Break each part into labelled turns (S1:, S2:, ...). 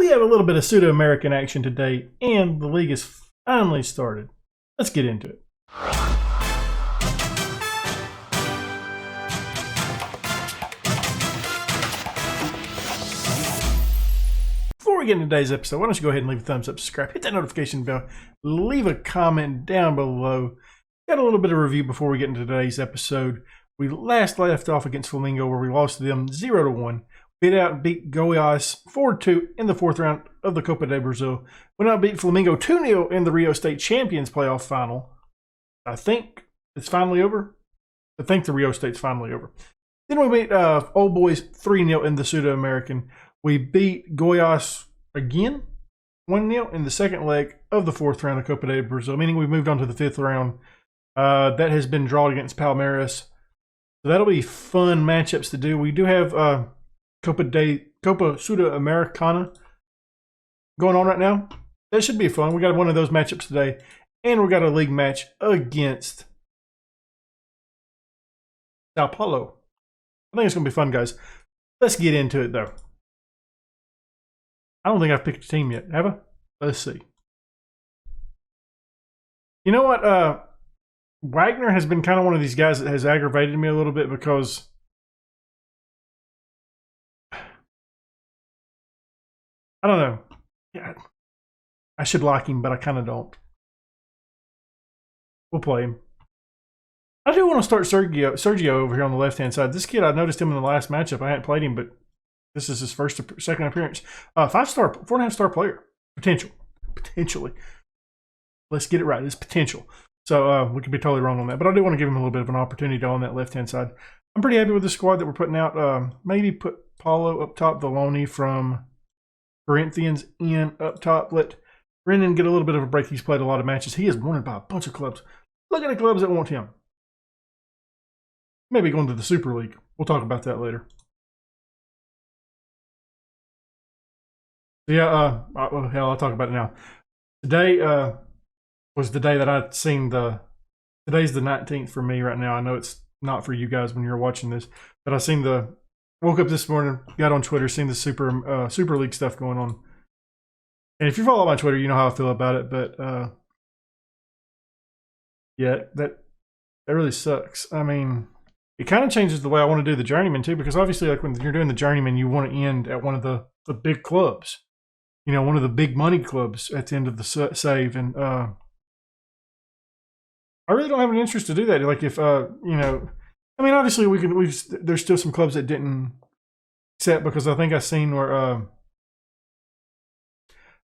S1: We have a little bit of Sudamericana action today, and the league is finally started. Let's get into it. Before we get into today's episode, why don't you go ahead and leave a thumbs up, subscribe, hit that notification bell, leave a comment down below. Got a little bit of review before we get into today's episode. We last left off against Flamingo where we lost to them 0-1. Beat Goiás 4-2 in the fourth round of the Copa de Brazil. We now beat Flamingo 2-0 in the Rio State Champions playoff final. I think it's finally over. I think the Rio State's finally over. Then we beat Old Boys 3-0 in the Sudamerican. We beat Goiás again 1-0 in the second leg of the fourth round of Copa de Brazil, meaning we've moved on to the fifth round. That has been drawn against Palmeiras. So that'll be fun matchups to do. We do have Copa Sudamericana going on right now. That should be fun. We got one of those matchups today. And we got a league match against Sao Paulo. I think it's going to be fun, guys. Let's get into it, though. I don't think I've picked a team yet, have I? Let's see. You know what? Wagner has been kind of one of these guys that has aggravated me a little bit because I don't know. Yeah, I should like him, but I kind of don't. We'll play him. I do want to start Sergio over here on the left-hand side. This kid, I noticed him in the last matchup. I hadn't played him, but this is his second appearance. 5-star, 4.5-star player. Potentially. Let's get it right. It's potential. So we could be totally wrong on that. But I do want to give him a little bit of an opportunity on that left-hand side. I'm pretty happy with the squad that we're putting out. Maybe put Paulo up top, Valoni from Corinthians in up top. Let Brendan get a little bit of a break. He's played a lot of matches. He is wanted by a bunch of clubs. Look at the clubs that want him. Maybe going to the Super League. We'll talk about that later. Yeah, well, hell, I'll talk about it now. Today was the day that I'd seen today's the 19th for me right now. I know it's not for you guys when you're watching this, but I seen woke up this morning, got on Twitter, seen the Super League stuff going on. And if you follow my Twitter, you know how I feel about it, but yeah, that really sucks. I mean, it kind of changes the way I want to do the Journeyman too, because obviously like when you're doing the Journeyman, you want to end at one of the big clubs. You know, one of the big money clubs at the end of the save. And I really don't have an interest to do that. Like if, you know, I mean, obviously there's still some clubs that didn't set because I think I seen where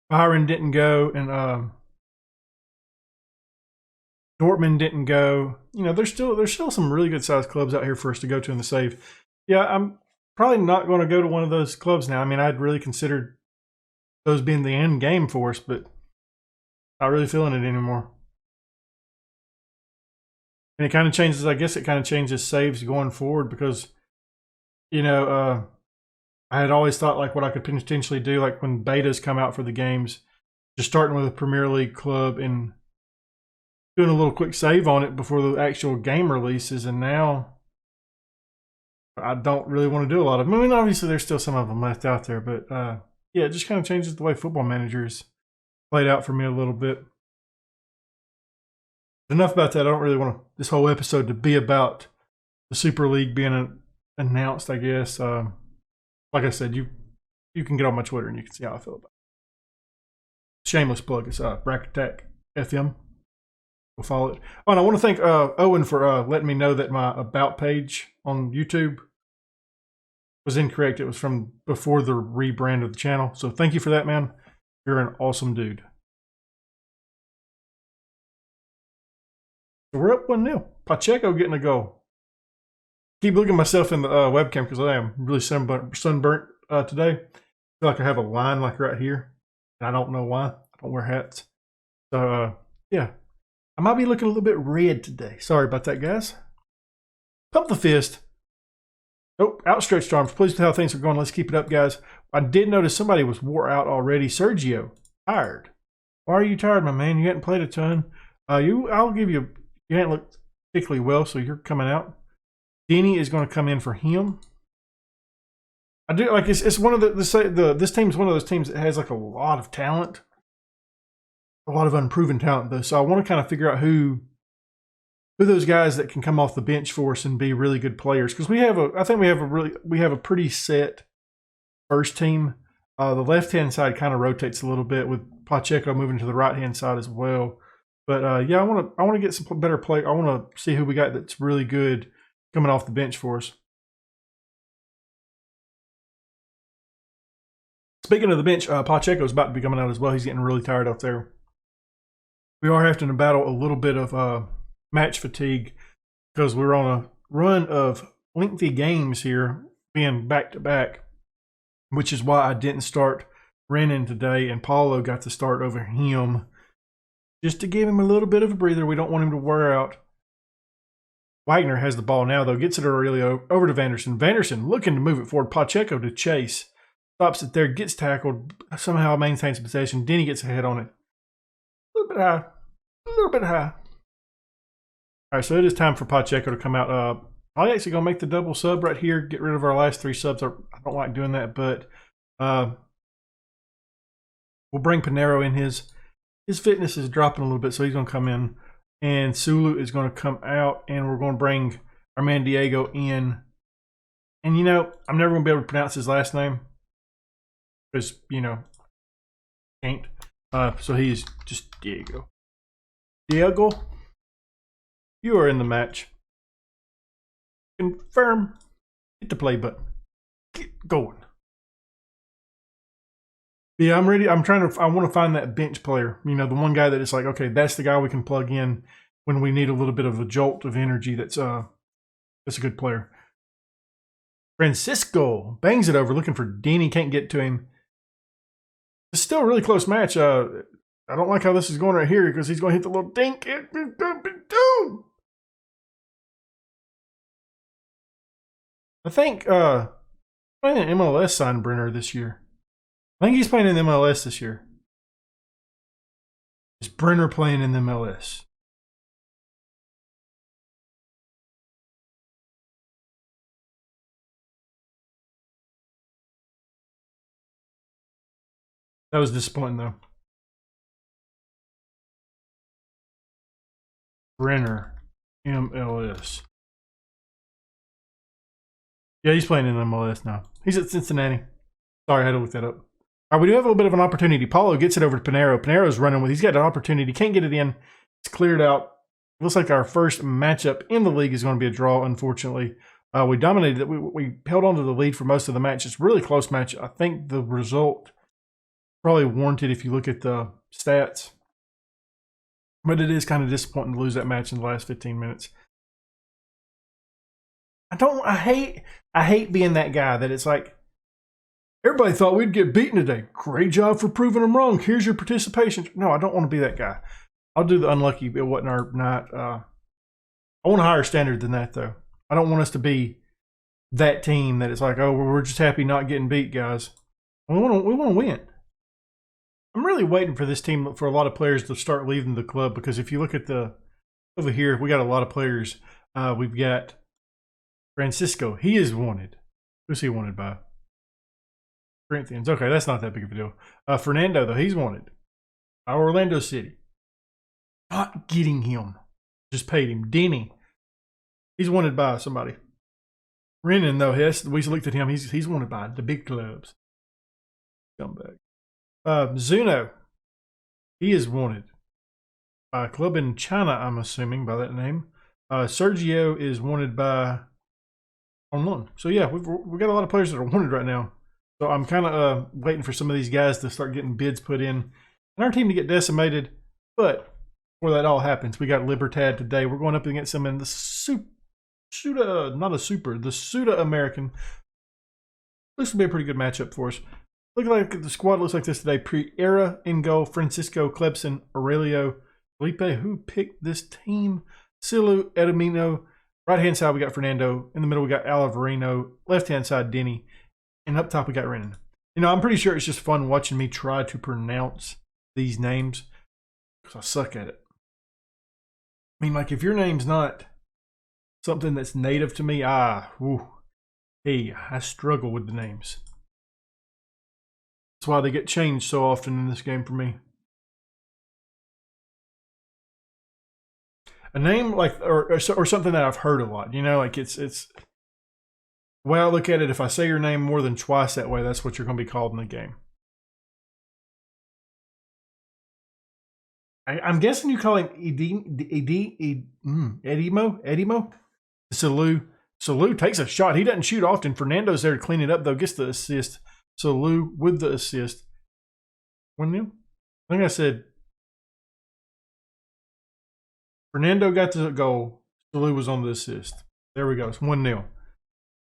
S1: Byron didn't go and Dortmund didn't go. You know, there's still some really good sized clubs out here for us to go to in the save. Yeah, I'm probably not going to go to one of those clubs now. I mean, I'd really considered those being the end game for us, but not really feeling it anymore. And it kind of changes, I guess it kind of changes saves going forward because, you know, I had always thought like what I could potentially do, like when betas come out for the games, just starting with a Premier League club and doing a little quick save on it before the actual game releases. And now I don't really want to do a lot of them. I mean, obviously there's still some of them left out there, but yeah, it just kind of changes the way Football Manager is played out for me a little bit. Enough about that. I don't really want this whole episode to be about the Super League being announced, I guess. Like I said, you can get on my Twitter and you can see how I feel about it. Shameless plug. It's BrackAttack FM. We'll follow it. Oh, and I want to thank Owen for letting me know that my About page on YouTube was incorrect. It was from before the rebrand of the channel. So thank you for that, man. You're an awesome dude. So we're up 1-0. Pacheco getting a goal. Keep looking at myself in the webcam because I am really sunburnt today. I feel like I have a line like right here. And I don't know why. I don't wear hats. So yeah. I might be looking a little bit red today. Sorry about that, guys. Pump the fist. Oh, outstretched arms. Pleased with how things are going. Let's keep it up, guys. I did notice somebody was wore out already. Sergio, tired. Why are you tired, my man? You hadn't played a ton. I'll give you. You hadn't looked particularly well, so you're coming out. Denny is going to come in for him. I do like it's one of this team's one of those teams that has like a lot of talent, a lot of unproven talent though. So I want to kind of figure out who those guys that can come off the bench for us and be really good players, because I think we have a pretty set first team. The left hand side kind of rotates a little bit with Pacheco moving to the right hand side as well. But yeah, I want to get some better play. I want to see who we got that's really good coming off the bench for us. Speaking of the bench, Pacheco's about to be coming out as well. He's getting really tired out there. We are having to battle a little bit of match fatigue because we're on a run of lengthy games here, being back-to-back, which is why I didn't start Renan today, and Paulo got to start over him just to give him a little bit of a breather. We don't want him to wear out. Wagner has the ball now, though. Gets it early over to Vanderson. Vanderson looking to move it forward. Pacheco to chase. Stops it there, gets tackled, somehow maintains possession. Denny gets ahead on it. A little bit high. A little bit high. All right, so it is time for Pacheco to come out. I'm actually going to make the double sub right here. Get rid of our last 3 subs. I don't like doing that, but we'll bring Pinero in. His fitness is dropping a little bit, so he's going to come in. And Sulu is going to come out, and we're going to bring our man Diego in. And, you know, I'm never going to be able to pronounce his last name. Because, you know, can't. So he's just Diego. Diego, you are in the match. Confirm. Hit the play button. Get going. Yeah, I'm ready. I want to find that bench player. You know, the one guy that is like, okay, that's the guy we can plug in when we need a little bit of a jolt of energy. That's a good player. Francisco bangs it over, looking for Denny. Can't get to him. It's still a really close match. I don't like how this is going right here because he's going to hit the little dink. I think playing an MLS signed Brenner this year. I think he's playing in the MLS this year. Is Brenner playing in the MLS? That was disappointing, though. Brenner, MLS. Yeah, he's playing in MLS now. He's at Cincinnati. Sorry, I had to look that up. All right, we do have a little bit of an opportunity. Paulo gets it over to Pinero. Pinero's running with. He's got an opportunity. Can't get it in. It's cleared out. Looks like our first matchup in the league is going to be a draw, unfortunately. We dominated it. We held on to the lead for most of the match. It's a really close match. I think the result probably warranted if you look at the stats. But it is kind of disappointing to lose that match in the last 15 minutes. I hate being that guy that it's like, everybody thought we'd get beaten today. Great job for proving them wrong. Here's your participation. No, I don't want to be that guy. I'll do the unlucky. It wasn't our night. I want a higher standard than that, though. I don't want us to be that team that it's like, oh, we're just happy not getting beat, guys. We want to win. I'm really waiting for this team, for a lot of players to start leaving the club, because if you look at over here, we got a lot of players. We've got Francisco. He is wanted. Who's he wanted by? Corinthians. Okay, that's not that big of a deal. Fernando, though, he's wanted. Orlando City. Not getting him. Just paid him. Denny. He's wanted by somebody. Renan, though, we looked at him. He's wanted by the big clubs. Scumbag. Zuno. He is wanted by a club in China, I'm assuming, by that name. Sergio is wanted by on loan. So, yeah, we've got a lot of players that are wanted right now. So I'm kind of waiting for some of these guys to start getting bids put in and our team to get decimated. But before that all happens, we got Libertad today. We're going up against them in the Sudamerican. Looks to be a pretty good matchup for us. Look like the squad looks like this today. Pre-Era in goal, Francisco, Clebson, Aurelio, Felipe. Who picked this team? Silu, Edamino. Right-hand side, we got Fernando. In the middle, we got Alavarino. Left-hand side, Denny. And up top, we got Renan. You know, I'm pretty sure it's just fun watching me try to pronounce these names because I suck at it. I mean, like, if your name's not something that's native to me, Hey, I struggle with the names. That's why they get changed so often in this game for me. A name like or something that I've heard a lot. You know, like it's the way I look at it, if I say your name more than twice that way, that's what you're going to be called in the game. I'm guessing you call him Edimo? Salou takes a shot. He doesn't shoot often. Fernando's there to clean it up, though. Gets the assist. Salou with the assist. 1-0? I think I said Fernando got the goal. Salou was on the assist. There we go. It's 1-0.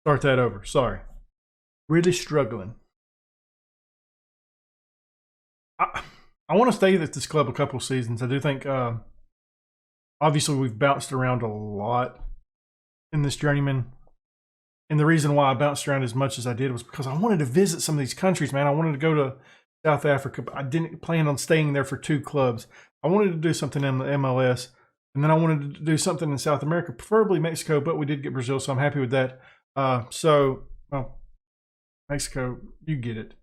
S1: Start that over. Sorry. Really struggling. I want to stay at this club a couple seasons. I do think, obviously, we've bounced around a lot in this Journeyman. And the reason why I bounced around as much as I did was because I wanted to visit some of these countries, man. I wanted to go to South Africa, but I didn't plan on staying there for 2 clubs. I wanted to do something in the MLS, and then I wanted to do something in South America, preferably Mexico, but we did get Brazil, so I'm happy with that. Well, Mexico, you get it.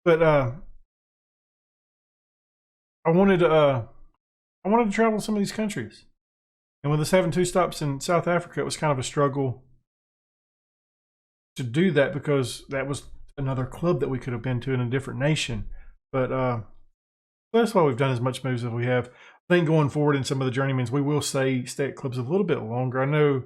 S1: But I wanted to travel to some of these countries. And with us having 2 stops in South Africa, it was kind of a struggle to do that because that was another club that we could have been to in a different nation. But that's why we've done as much moves as we have. I think going forward in some of the Journeymans, we will stay at clubs a little bit longer. I know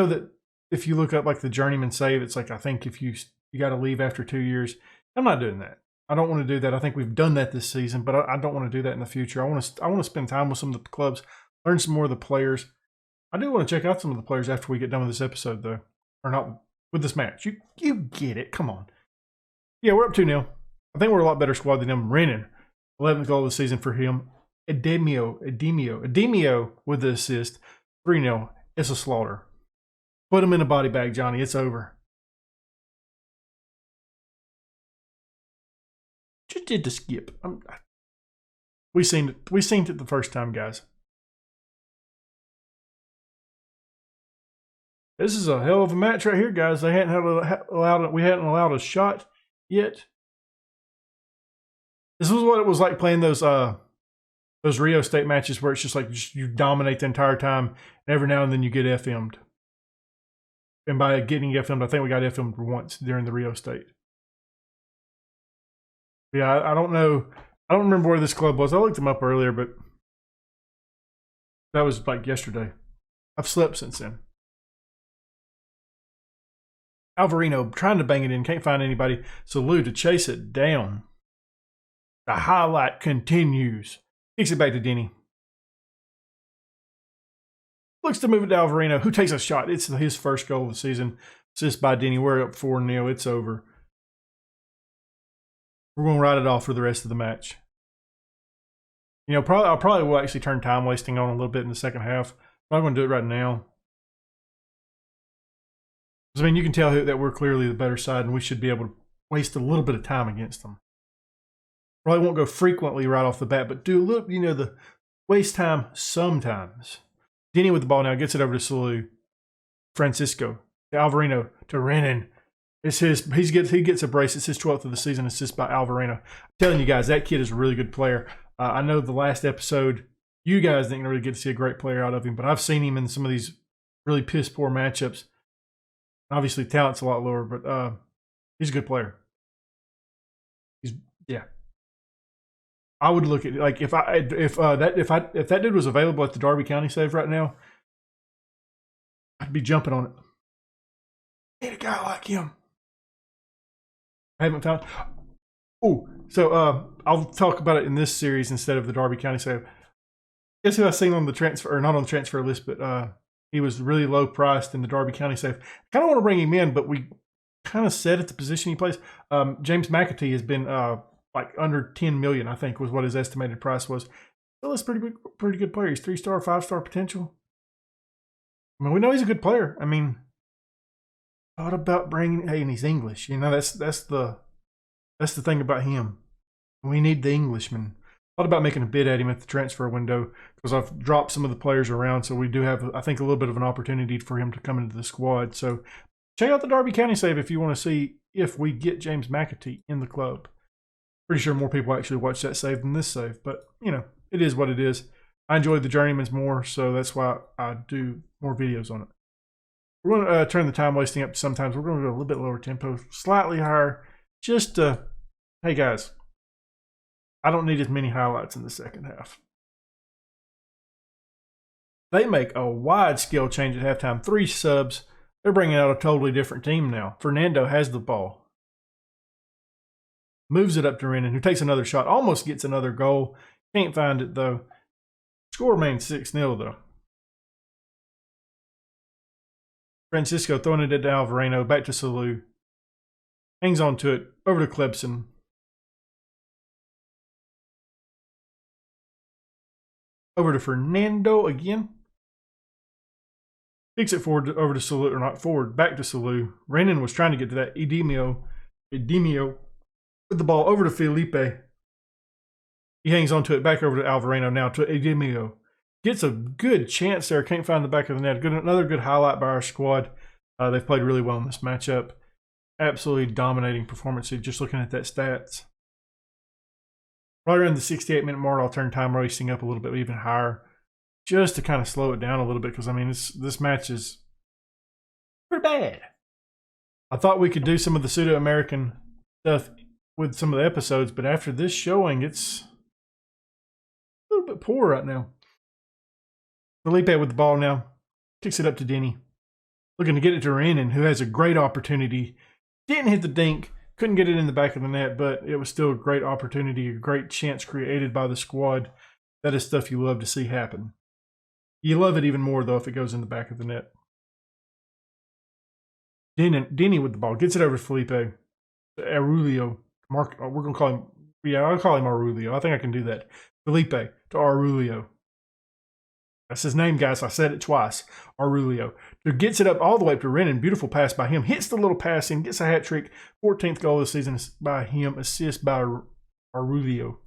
S1: that if you look up like the Journeyman save, it's like I think if you got to leave after 2 years. I'm not doing that. I don't want to do that. I think we've done that this season, but I don't want to do that in the future. I want to spend time with some of the clubs, learn some more of the players. I do want to check out some of the players after we get done with this episode, though, or not with this match. You get it. Come on. Yeah, we're up 2-0. I think we're a lot better squad than them. Renan, 11th goal of the season for him. Edemio with the assist. 3-0. It's a slaughter. Put him in a body bag, Johnny. It's over. Just did the skip. We seen it the first time, guys. This is a hell of a match right here, guys. We hadn't allowed a shot yet. This was what it was like playing those Rio State matches where it's just like you dominate the entire time, and every now and then you get FM'd. And by getting FM'd, I think we got FM'd once during the Rio State. Yeah, I don't know. I don't remember where this club was. I looked them up earlier, but that was like yesterday. I've slept since then. Alvarino trying to bang it in. Can't find anybody. Salou to chase it down. The highlight continues. Kicks it back to Denny. Looks to move it to Alvarino, who takes a shot. It's his first goal of the season. Assist by Denny. We're up 4-0. It's over. We're going to write it off for the rest of the match. You know, I'll probably will actually turn time wasting on a little bit in the second half. I'm not going to do it right now. I mean, you can tell that we're clearly the better side, and we should be able to waste a little bit of time against them. Probably won't go frequently right off the bat, but do a little, you know, the waste time sometimes. Denny with the ball now gets it over to Salou. Francisco to Alvarino to Renan. It's his. He gets a brace. It's his 12th of the season assist by Alvarino. I'm telling you guys, that kid is a really good player. I know the last episode, you guys didn't really get to see a great player out of him, but I've seen him in some of these really piss poor matchups. Obviously, talent's a lot lower, but he's a good player. Yeah. I would look at it like if that dude was available at the Darby County save right now, I'd be jumping on it. Need a guy like him. I haven't found. Oh, so I'll talk about it in this series instead of the Darby County save. Guess who I seen on the transfer, or not on the transfer list, but he was really low priced in the Darby County save. Kind of want to bring him in, but we kind of set at the position he plays. James McAtee has been like under 10 million, I think, was what his estimated price was. Still, it's pretty good player. He's 3-star, 5-star potential. I mean, we know he's a good player. I mean, thought about bringing. Hey, and he's English. You know, that's the thing about him. We need the Englishman. Thought about making a bid at him at the transfer window because I've dropped some of the players around, so we do have, I think, a little bit of an opportunity for him to come into the squad. So check out the Darby County save if you want to see if we get James McAtee in the club. Pretty sure more people actually watch that save than this save, but you know, it is what it is. I enjoyed the Journeymans more, so that's why I do more videos on it. We're going to turn the time wasting up sometimes. We're going to go a little bit lower tempo, slightly higher, just to, hey guys, I don't need as many highlights in the second half. They make a wide scale change at halftime. 3 subs. They're bringing out a totally different team now. Fernando has the ball. Moves it up to Renan, who takes another shot. Almost gets another goal. Can't find it, though. Score remains 6-0, though. Francisco throwing it at Alvareno. Back to Salou. Hangs on to it. Over to Clebson. Over to Fernando again. Kicks it forward over to Salou, or not forward, back to Salou. Renan was trying to get to that Edimio with the ball over to Felipe. He hangs on to it, back over to Alvareno, now to Edimio. Gets a good chance there, can't find the back of the net. Another good highlight by our squad. They've played really well in this matchup. Absolutely dominating performance, just looking at that stats. Right around the 68-minute mark, I'll turn time racing up a little bit, even higher, just to kind of slow it down a little bit, because I mean this match is pretty bad. I thought we could do some of the Sudamerican stuff with some of the episodes, but after this showing, it's a little bit poor right now. Felipe with the ball now, kicks it up to Denny, looking to get it to Renan, who has a great opportunity. Didn't hit the dink, couldn't get it in the back of the net, but it was still a great opportunity, a great chance created by the squad. That is stuff you love to see happen. You love it even more, though, if it goes in the back of the net. Denny with the ball. Gets it over to Felipe. Aurelio. We're going to call him, yeah, I'll call him Aurelio. I think I can do that. Felipe to Aurelio. That's his name, guys. I said it twice. Aurelio. Who gets it up all the way up to Renan. Beautiful pass by him. Hits the little pass in. Gets a hat trick. 14th goal of the season by him. Assist by Aurelio.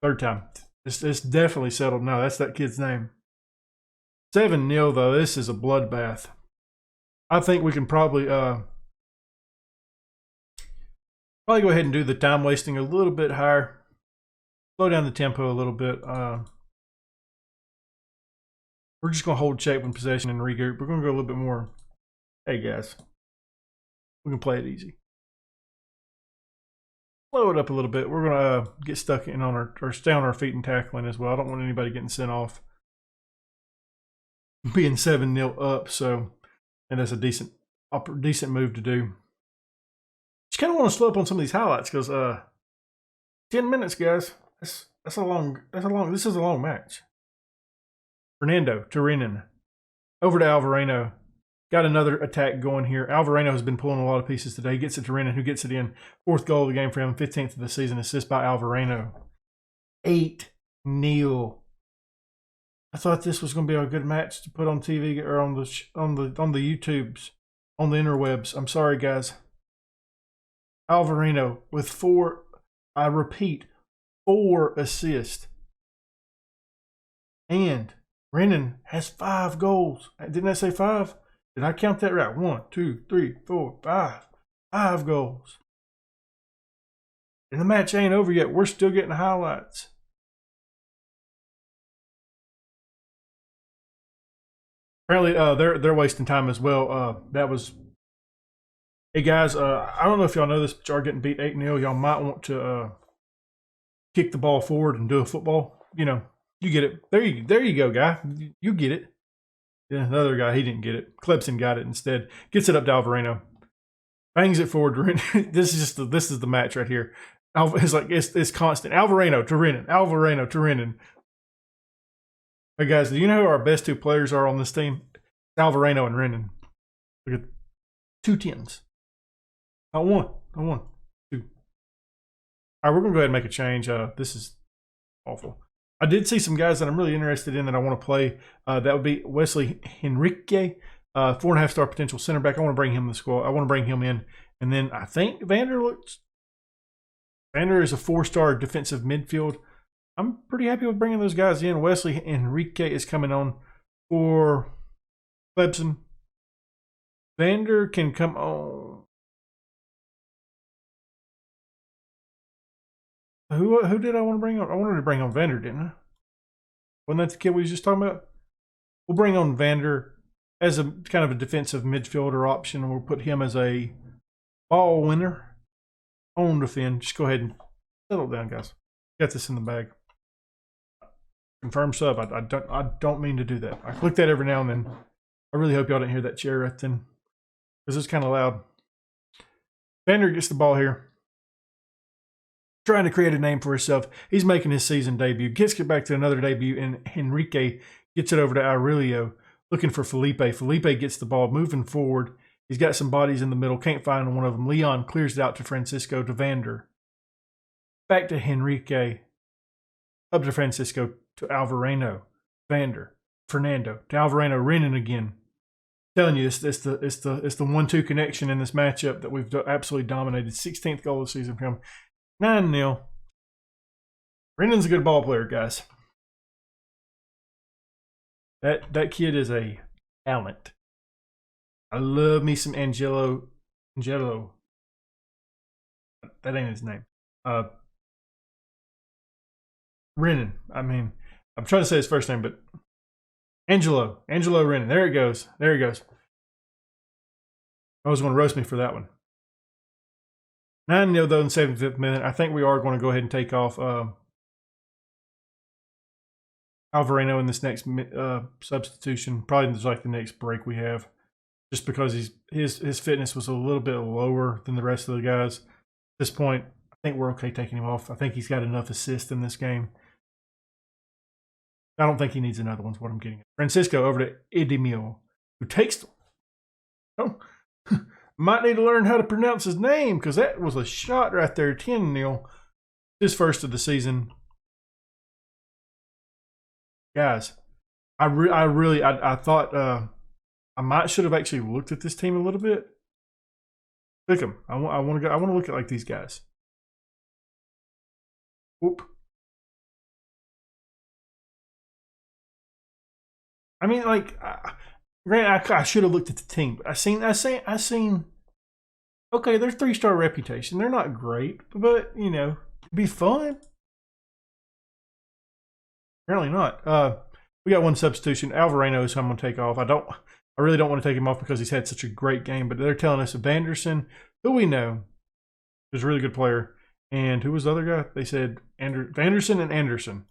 S1: 3rd time. It's definitely settled now. That's that kid's name. 7-0, though. This is a bloodbath. I think we can probably go ahead and do the time wasting a little bit higher. Slow down the tempo a little bit. We're just going to hold check when possession and regroup. We're going to go a little bit more. Hey, guys. We can play it easy. Slow it up a little bit. We're going to get stuck in on or stay on our feet and tackling as well. I don't want anybody getting sent off. Being 7-0 up, so, and that's a decent move to do. Just kind of want to slow up on some of these highlights because 10 minutes, guys. This is a long match. Fernando to Renan. Over to Alvareno. Got another attack going here. Alvareno has been pulling a lot of pieces today. Gets it to Renan, who gets it in. 4th goal of the game for him. 15th of the season. Assist by Alvareno. 8-0. I thought this was going to be a good match to put on TV or on the YouTubes, on the interwebs. I'm sorry, guys. Alvareno with 4. I repeat, 4 assists. And Renan has 5 goals. Didn't I say 5? Did I count that right? 1, 2, 3, 4, 5. 5 goals. And the match ain't over yet. We're still getting highlights. Apparently, they're wasting time as well. That was. Hey guys, I don't know if y'all know this, but y'all are getting beat 8-0. Y'all might want to kick the ball forward and do a football. You know, you get it. There you go, guy. You get it. Yeah, another guy, he didn't get it. Clebson got it instead. Gets it up to Alvareno. Bangs it forward. This is the match right here. It's like it's constant. Alvareno to Renan. Alvareno to Renan. Hey guys, do you know who our best 2 players are on this team? Alvareno and Renan. Look at 2 10s. Not 1. 2. All right, we're going to go ahead and make a change. This is awful. I did see some guys that I'm really interested in that I want to play. That would be Wesley Henrique, 4.5-star potential center back. I want to bring him in the squad. I want to bring him in. And then I think Vander is a 4-star defensive midfield. I'm pretty happy with bringing those guys in. Wesley Henrique is coming on for Clebson. Vander can come on. Who did I want to bring on? I wanted to bring on Vander, didn't I? Wasn't that the kid we was just talking about? We'll bring on Vander as a kind of a defensive midfielder option. We'll put him as a ball winner on defend. Just go ahead and settle down, guys. Got this in the bag. Confirm sub. I don't mean to do that. I click that every now and then. I really hope y'all didn't hear that chair right then, because it's kind of loud. Vander gets the ball here, trying to create a name for himself. He's making his season debut. Gets it back to another debut, and Henrique gets it over to Aurelio, looking for Felipe. Felipe gets the ball, moving forward. He's got some bodies in the middle. Can't find one of them. Leon clears it out to Francisco, to Vander. Back to Henrique. Up to Francisco, to Alvareno. Vander. Fernando. To Alvareno. Renan again. Telling you, it's the 1-2 connection in this matchup that we've absolutely dominated. 16th goal of the season for him. 9-0. Renan's a good ball player, guys. That kid is a talent. I love me some Angelo. That ain't his name. Renan. I mean, I'm trying to say his first name, but Angelo Renan. There it goes. I was going to roast me for that one. 9-0 though in the 75th minute. I think we are going to go ahead and take off Alvareno in this next substitution. Probably like the next break we have, just because his fitness was a little bit lower than the rest of the guys. At this point, I think we're okay taking him off. I think he's got enough assists in this game. I don't think he needs another one, is what I'm getting at. Francisco over to Edimio, who takes them. Oh, might need to learn how to pronounce his name, because that was a shot right there. 10-0. His first of the season. Guys, I thought I might should have actually looked at this team a little bit. Pick them. I want to look at like these guys. Whoop. I mean, like, granted, I should have looked at the team, but I seen. Okay, they're 3-star reputation. They're not great, but you know, it'd be fun. Apparently not. We got one substitution. Alvareno is who I'm going to take off. I really don't want to take him off because he's had such a great game, but they're telling us Vanderson, who we know is a really good player. And who was the other guy? They said Vanderson and Anderson.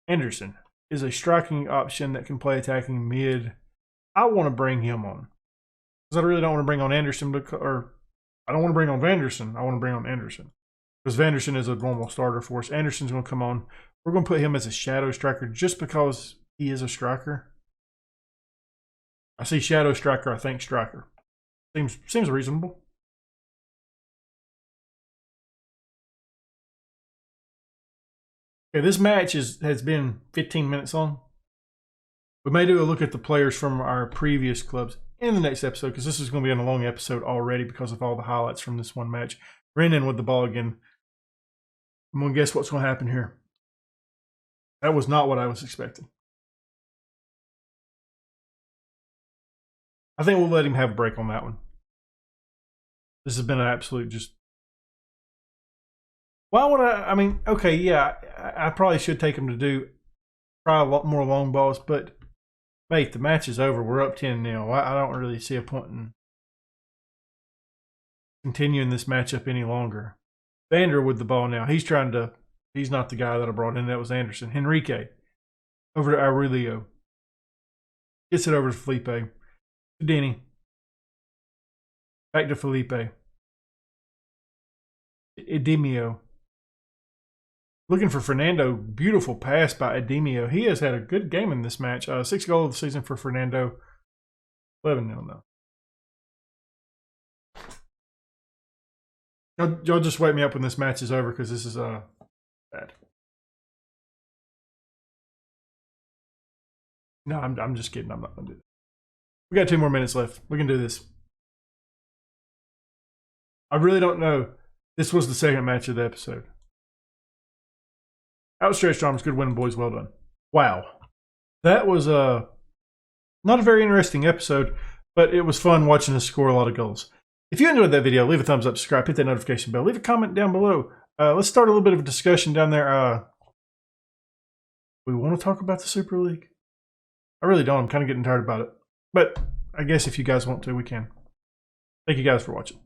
S1: Anderson is a striking option that can play attacking mid. I want to bring him on, because I really don't want to bring on Anderson, or I don't want to bring on Vanderson. I want to bring on Anderson, because Vanderson is a normal starter for us. Anderson's going to come on. We're going to put him as a shadow striker just because he is a striker. I see shadow striker, I think striker. Seems reasonable. Okay, this match has been 15 minutes long. We may do a look at the players from our previous clubs in the next episode, because this is going to be a long episode already because of all the highlights from this one match. Renan with the ball again. I'm going to guess what's going to happen here. That was not what I was expecting. I think we'll let him have a break on that one. This has been an absolute just... Why would I mean, okay, yeah, I probably should take him to try a lot more long balls, but mate, the match is over. We're up 10-0. I don't really see a point in continuing this matchup any longer. Vander with the ball now. He's not the guy that I brought in. That was Anderson. Henrique over to Aurelio. Gets it over to Felipe. To Denny. Back to Felipe. Edimio. Looking for Fernando. Beautiful pass by Edimio. He has had a good game in this match. 6th goal of the season for Fernando. 11-0 though. Y'all just wake me up when this match is over, because this is bad. No, I'm just kidding. I'm not going to do that. We got 2 more minutes left. We can do this. I really don't know. This was the second match of the episode. Outstretched arms, good win, boys. Well done. Wow. That was not a very interesting episode, but it was fun watching us score a lot of goals. If you enjoyed that video, leave a thumbs up, subscribe, hit that notification bell, leave a comment down below. Let's start a little bit of a discussion down there. We want to talk about the Super League? I really don't. I'm kind of getting tired about it. But I guess if you guys want to, we can. Thank you guys for watching.